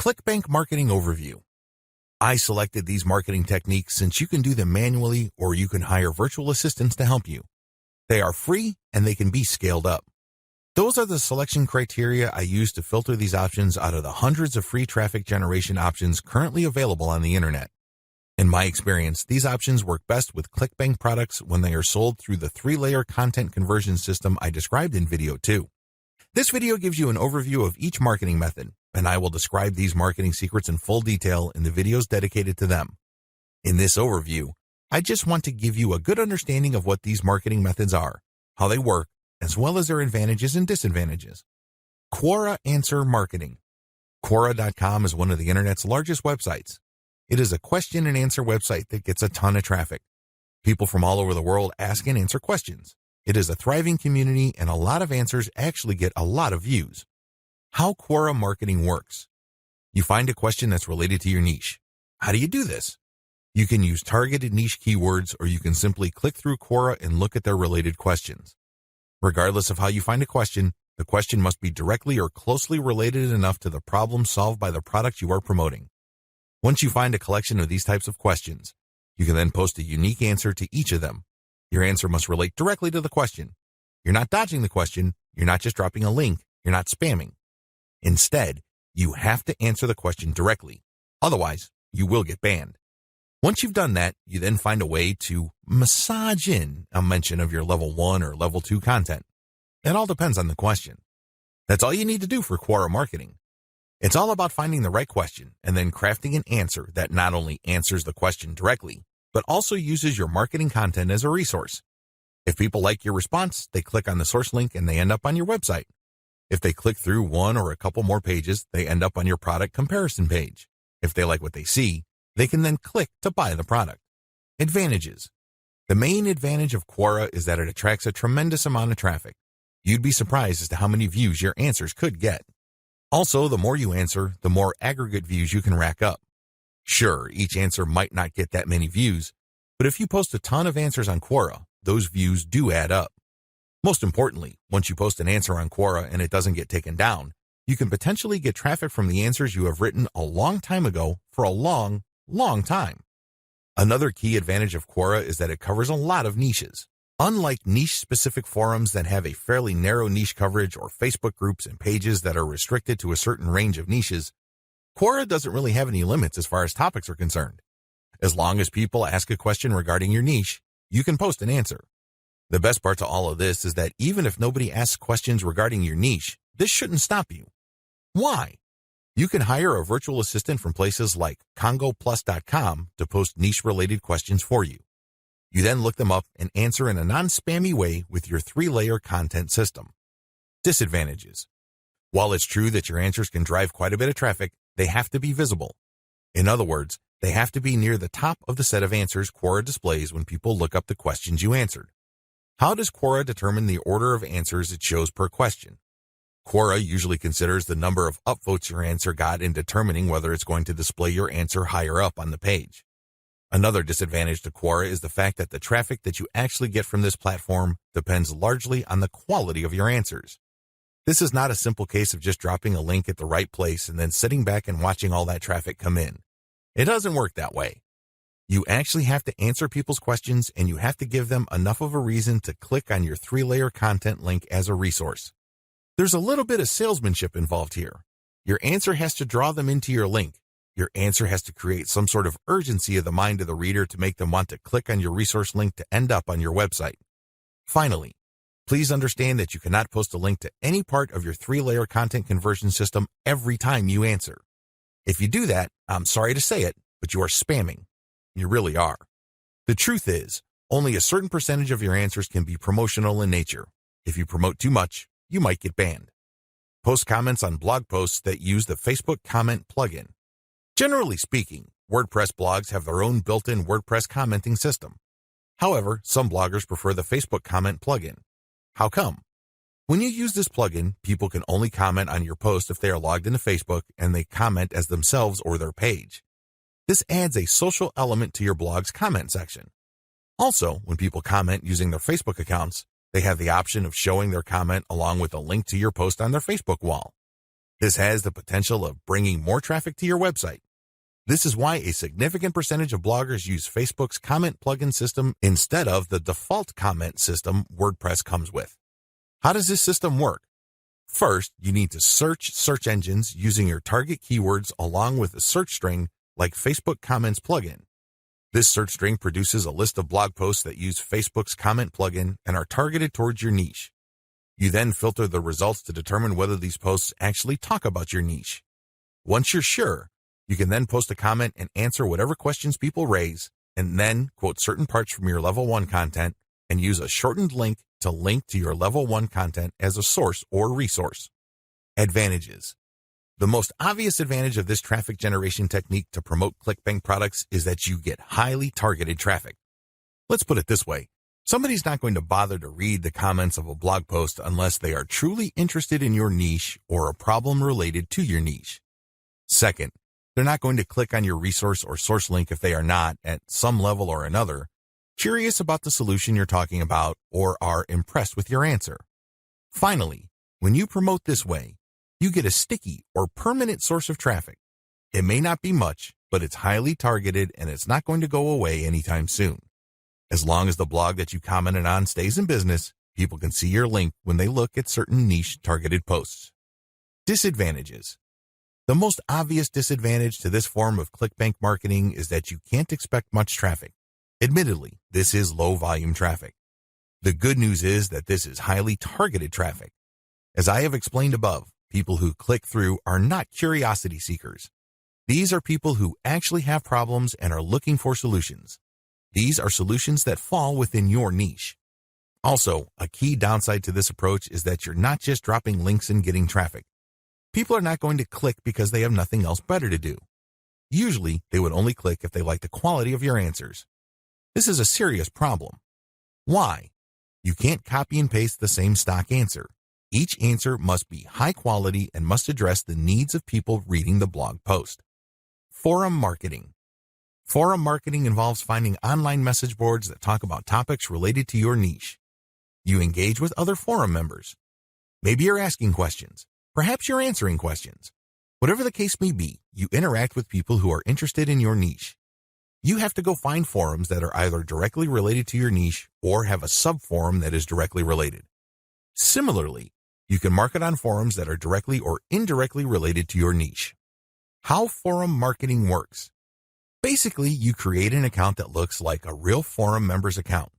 ClickBank Marketing Overview. I selected these marketing techniques since you can do them manually or you can hire virtual assistants to help you. They are free and they can be scaled up. Those are the selection criteria I use to filter these options out of the hundreds of free traffic generation options currently available on the internet. In my experience, these options work best with ClickBank products when they are sold through the 3-layer content conversion system I described in video 2. This video gives you an overview of each marketing method, and I will describe these marketing secrets in full detail in the videos dedicated to them. In this overview, I just want to give you a good understanding of what these marketing methods are, how they work, as well as their advantages and disadvantages. Quora Answer Marketing. Quora.com is one of the internet's largest websites. It is a question and answer website that gets a ton of traffic. People from all over the world ask and answer questions. It is a thriving community and a lot of answers actually get a lot of views. How Quora marketing works. You find a question that's related to your niche. How do you do this? You can use targeted niche keywords or you can simply click through Quora and look at their related questions. Regardless of how you find a question, the question must be directly or closely related enough to the problem solved by the product you are promoting. Once you find a collection of these types of questions, you can then post a unique answer to each of them. Your answer must relate directly to the question. You're not dodging the question. You're not just dropping a link. You're not spamming. Instead, you have to answer the question directly. Otherwise, you will get banned. Once you've done that, you then find a way to massage in a mention of your level 1 or level 2 content. It all depends on the question. That's all you need to do for Quora marketing. It's all about finding the right question and then crafting an answer that not only answers the question directly, but also uses your marketing content as a resource. If people like your response, they click on the source link and they end up on your website. If they click through one or a couple more pages, they end up on your product comparison page. If they like what they see, they can then click to buy the product. Advantages. The main advantage of Quora is that it attracts a tremendous amount of traffic. You'd be surprised as to how many views your answers could get. Also, the more you answer, the more aggregate views you can rack up. Sure, each answer might not get that many views, but if you post a ton of answers on Quora, those views do add up. Most importantly, once you post an answer on Quora and it doesn't get taken down, you can potentially get traffic from the answers you have written a long time ago for a long time. Another key advantage of Quora is that it covers a lot of niches. Unlike niche-specific forums that have a fairly narrow niche coverage or Facebook groups and pages that are restricted to a certain range of niches, Quora doesn't really have any limits as far as topics are concerned. As long as people ask a question regarding your niche, you can post an answer. The best part to all of this is that even if nobody asks questions regarding your niche, this shouldn't stop you. Why? You can hire a virtual assistant from places like congoplus.com to post niche-related questions for you. You then look them up and answer in a non-spammy way with your 3-layer content system. Disadvantages. While it's true that your answers can drive quite a bit of traffic, they have to be visible. In other words, they have to be near the top of the set of answers Quora displays when people look up the questions you answered. How does Quora determine the order of answers it shows per question? Quora usually considers the number of upvotes your answer got in determining whether it's going to display your answer higher up on the page. Another disadvantage to Quora is the fact that the traffic that you actually get from this platform depends largely on the quality of your answers. This is not a simple case of just dropping a link at the right place and then sitting back and watching all that traffic come in. It doesn't work that way. You actually have to answer people's questions and you have to give them enough of a reason to click on your 3-layer content link as a resource. There's a little bit of salesmanship involved here. Your answer has to draw them into your link. Your answer has to create some sort of urgency of the mind of the reader to make them want to click on your resource link to end up on your website. Finally, please understand that you cannot post a link to any part of your 3-layer content conversion system every time you answer. If you do that, I'm sorry to say it, but you are spamming. You really are. The truth is, only a certain percentage of your answers can be promotional in nature. If you promote too much, you might get banned. Post comments on blog posts that use the Facebook comment plugin. Generally speaking, WordPress blogs have their own built-in WordPress commenting system. However, some bloggers prefer the Facebook comment plugin. How come? When you use this plugin, people can only comment on your post if they are logged into Facebook and they comment as themselves or their page. This adds a social element to your blog's comment section. Also, when people comment using their Facebook accounts, they have the option of showing their comment along with a link to your post on their Facebook wall. This has the potential of bringing more traffic to your website. This is why a significant percentage of bloggers use Facebook's comment plugin system instead of the default comment system WordPress comes with. How does this system work? First, you need to search search engines using your target keywords along with a search string like Facebook Comments plugin. This search string produces a list of blog posts that use Facebook's comment plugin and are targeted towards your niche. You then filter the results to determine whether these posts actually talk about your niche. Once you're sure, you can then post a comment and answer whatever questions people raise, and then quote certain parts from your Level 1 content and use a shortened link to link to your Level 1 content as a source or resource. Advantages. The most obvious advantage of this traffic generation technique to promote ClickBank products is that you get highly targeted traffic. Let's put it this way. Somebody's not going to bother to read the comments of a blog post unless they are truly interested in your niche or a problem related to your niche. Second, they're not going to click on your resource or source link if they are not, at some level or another, curious about the solution you're talking about or are impressed with your answer. Finally, when you promote this way, you get a sticky or permanent source of traffic. It may not be much, but it's highly targeted and it's not going to go away anytime soon. As long as the blog that you commented on stays in business, people can see your link when they look at certain niche targeted posts. Disadvantages. The most obvious disadvantage to this form of ClickBank marketing is that you can't expect much traffic. Admittedly, this is low volume traffic. The good news is that this is highly targeted traffic. As I have explained above, people who click through are not curiosity seekers. These are people who actually have problems and are looking for solutions. These are solutions that fall within your niche. Also, a key downside to this approach is that you're not just dropping links and getting traffic. People are not going to click because they have nothing else better to do. Usually, they would only click if they like the quality of your answers. This is a serious problem. Why? You can't copy and paste the same stock answer. Each answer must be high quality and must address the needs of people reading the blog post. Forum marketing. Forum marketing involves finding online message boards that talk about topics related to your niche. You engage with other forum members. Maybe you're asking questions. Perhaps you're answering questions. Whatever the case may be, you interact with people who are interested in your niche. You have to go find forums that are either directly related to your niche or have a sub-forum that is directly related. Similarly, you can market on forums that are directly or indirectly related to your niche. How forum marketing works. Basically, you create an account that looks like a real forum member's account.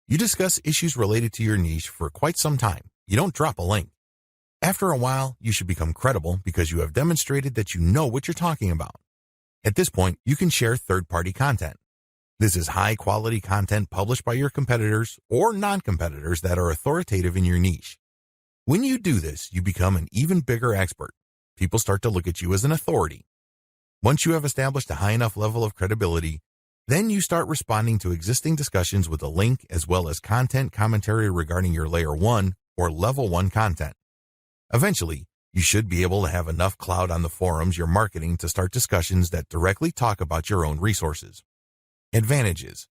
You discuss issues related to your niche for quite some time. You don't drop a link. After a while, you should become credible because you have demonstrated that you know what you're talking about. At this point, you can share third-party content. This is high-quality content published by your competitors or non-competitors that are authoritative in your niche. When you do this, you become an even bigger expert. People start to look at you as an authority. Once you have established a high enough level of credibility, then you start responding to existing discussions with a link as well as content commentary regarding your Layer 1 or Level 1 content. Eventually, you should be able to have enough clout on the forums you're marketing to start discussions that directly talk about your own resources. Advantages.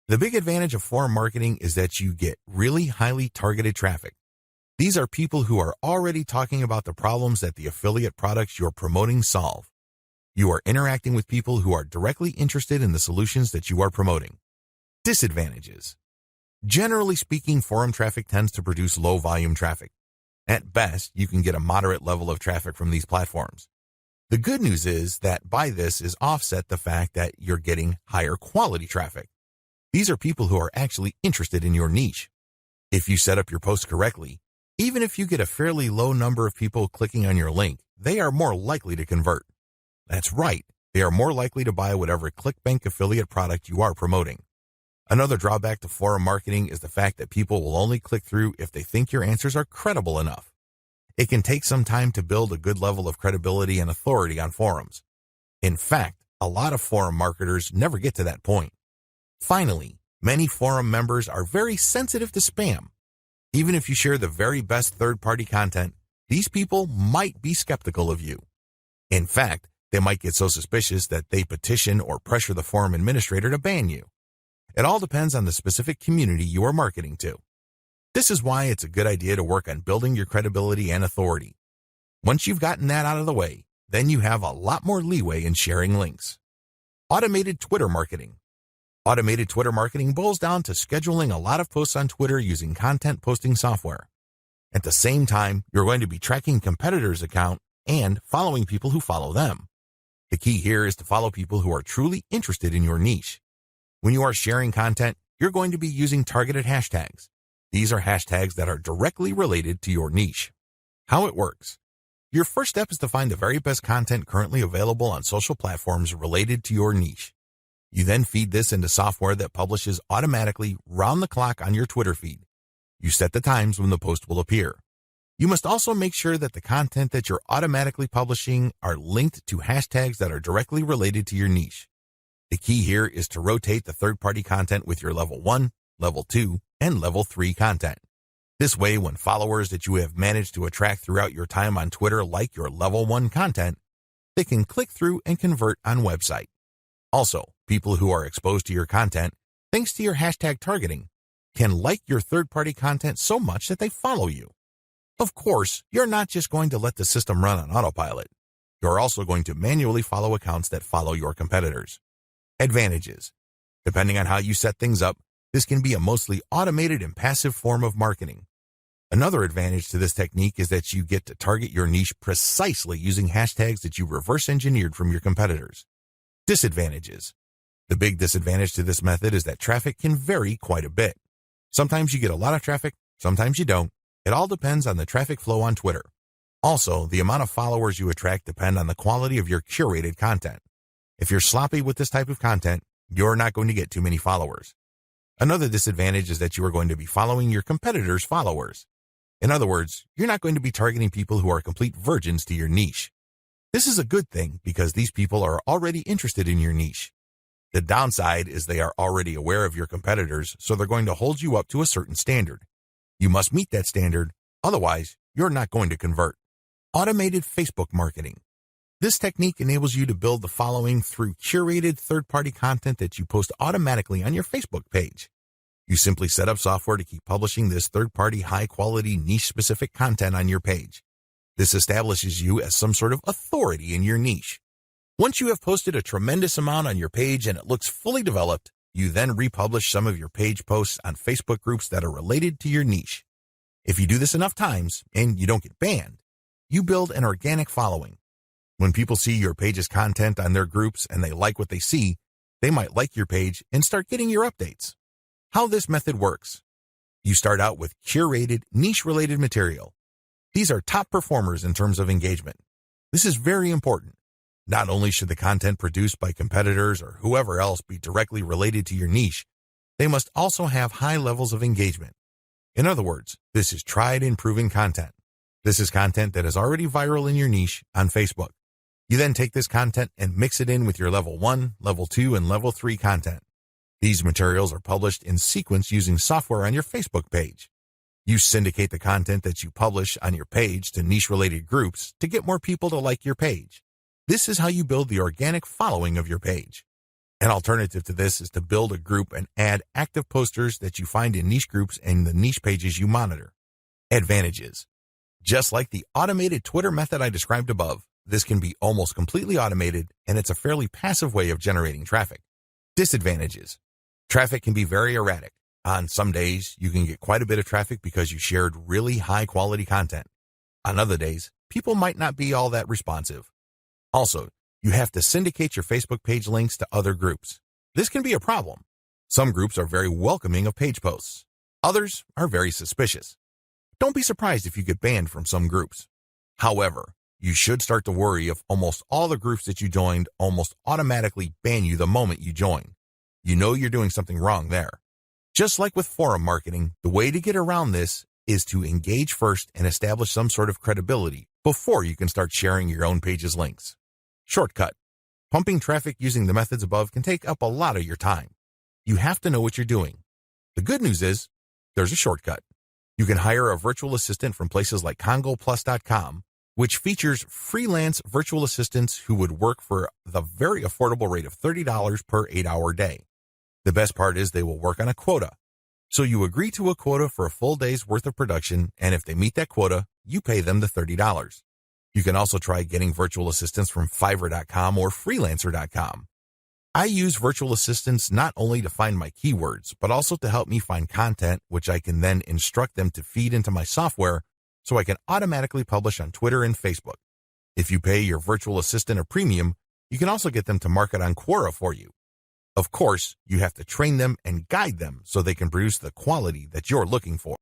The big advantage of forum marketing is that you get really highly targeted traffic. These are people who are already talking about the problems that the affiliate products you're promoting solve. You are interacting with people who are directly interested in the solutions that you are promoting. Disadvantages. Generally speaking, forum traffic tends to produce low volume traffic. At best, you can get a moderate level of traffic from these platforms. The good news is that by this is offset the fact that you're getting higher quality traffic. These are people who are actually interested in your niche. If you set up your post correctly, even if you get a fairly low number of people clicking on your link, they are more likely to convert. That's right, they are more likely to buy whatever ClickBank affiliate product you are promoting. Another drawback to forum marketing is the fact that people will only click through if they think your answers are credible enough. It can take some time to build a good level of credibility and authority on forums. In fact, a lot of forum marketers never get to that point. Finally, many forum members are very sensitive to spam. Even if you share the very best third-party content, these people might be skeptical of you. In fact, they might get so suspicious that they petition or pressure the forum administrator to ban you. It all depends on the specific community you are marketing to. This is why it's a good idea to work on building your credibility and authority. Once you've gotten that out of the way, then you have a lot more leeway in sharing links. Automated Twitter marketing. Automated Twitter marketing boils down to scheduling a lot of posts on Twitter using content posting software. At the same time, you're going to be tracking competitors' account and following people who follow them. The key here is to follow people who are truly interested in your niche. When you are sharing content, you're going to be using targeted hashtags. These are hashtags that are directly related to your niche. How it works. Your first step is to find the very best content currently available on social platforms related to your niche. You then feed this into software that publishes automatically round the clock on your Twitter feed. You set the times when the post will appear. You must also make sure that the content that you're automatically publishing are linked to hashtags that are directly related to your niche. The key here is to rotate the third-party content with your level 1, level 2, and level 3 content. This way, when followers that you have managed to attract throughout your time on Twitter like your level 1 content, they can click through and convert on website. Also, people who are exposed to your content, thanks to your hashtag targeting, can like your third-party content so much that they follow you. Of course, you're not just going to let the system run on autopilot. You're also going to manually follow accounts that follow your competitors. Advantages. Depending on how you set things up, this can be a mostly automated and passive form of marketing. Another advantage to this technique is that you get to target your niche precisely using hashtags that you reverse engineered from your competitors. Disadvantages. The big disadvantage to this method is that traffic can vary quite a bit. Sometimes you get a lot of traffic, sometimes you don't. It all depends on the traffic flow on Twitter. Also, the amount of followers you attract depend on the quality of your curated content. If you're sloppy with this type of content, you're not going to get too many followers. Another disadvantage is that you are going to be following your competitors' followers. In other words, you're not going to be targeting people who are complete virgins to your niche. This is a good thing because these people are already interested in your niche. The downside is they are already aware of your competitors, so they're going to hold you up to a certain standard. You must meet that standard, otherwise you're not going to convert. Automated Facebook marketing. This technique enables you to build the following through curated third-party content that you post automatically on your Facebook page. You simply set up software to keep publishing this third-party high-quality niche-specific content on your page. This establishes you as some sort of authority in your niche. Once you have posted a tremendous amount on your page and it looks fully developed, you then republish some of your page posts on Facebook groups that are related to your niche. If you do this enough times and you don't get banned, you build an organic following. When people see your page's content on their groups and they like what they see, they might like your page and start getting your updates. How this method works. You start out with curated, niche-related material. These are top performers in terms of engagement. This is very important. Not only should the content produced by competitors or whoever else be directly related to your niche, they must also have high levels of engagement. In other words, this is tried and proven content. This is content that is already viral in your niche on Facebook. You then take this content and mix it in with your level 1, level 2, and level 3 content. These materials are published in sequence using software on your Facebook page. You syndicate the content that you publish on your page to niche-related groups to get more people to like your page. This is how you build the organic following of your page. An alternative to this is to build a group and add active posters that you find in niche groups and the niche pages you monitor. Advantages. Just like the automated Twitter method I described above, this can be almost completely automated, and it's a fairly passive way of generating traffic. Disadvantages. Traffic can be very erratic. On some days, you can get quite a bit of traffic because you shared really high-quality content. On other days, people might not be all that responsive. Also, you have to syndicate your Facebook page links to other groups. This can be a problem. Some groups are very welcoming of page posts. Others are very suspicious. Don't be surprised if you get banned from some groups. However, you should start to worry if almost all the groups that you joined almost automatically ban you the moment you join. You know you're doing something wrong there. Just like with forum marketing, the way to get around this is to engage first and establish some sort of credibility before you can start sharing your own page's links. Shortcut. Pumping traffic using the methods above can take up a lot of your time. You have to know what you're doing. The good news is, there's a shortcut. You can hire a virtual assistant from places like CongoPlus.com, which features freelance virtual assistants who would work for the very affordable rate of $30 per 8-hour day. The best part is they will work on a quota. So you agree to a quota for a full day's worth of production, and if they meet that quota, you pay them the $30. You can also try getting virtual assistants from Fiverr.com or Freelancer.com. I use virtual assistants not only to find my keywords, but also to help me find content, which I can then instruct them to feed into my software so I can automatically publish on Twitter and Facebook. If you pay your virtual assistant a premium, you can also get them to market on Quora for you. Of course, you have to train them and guide them so they can produce the quality that you're looking for.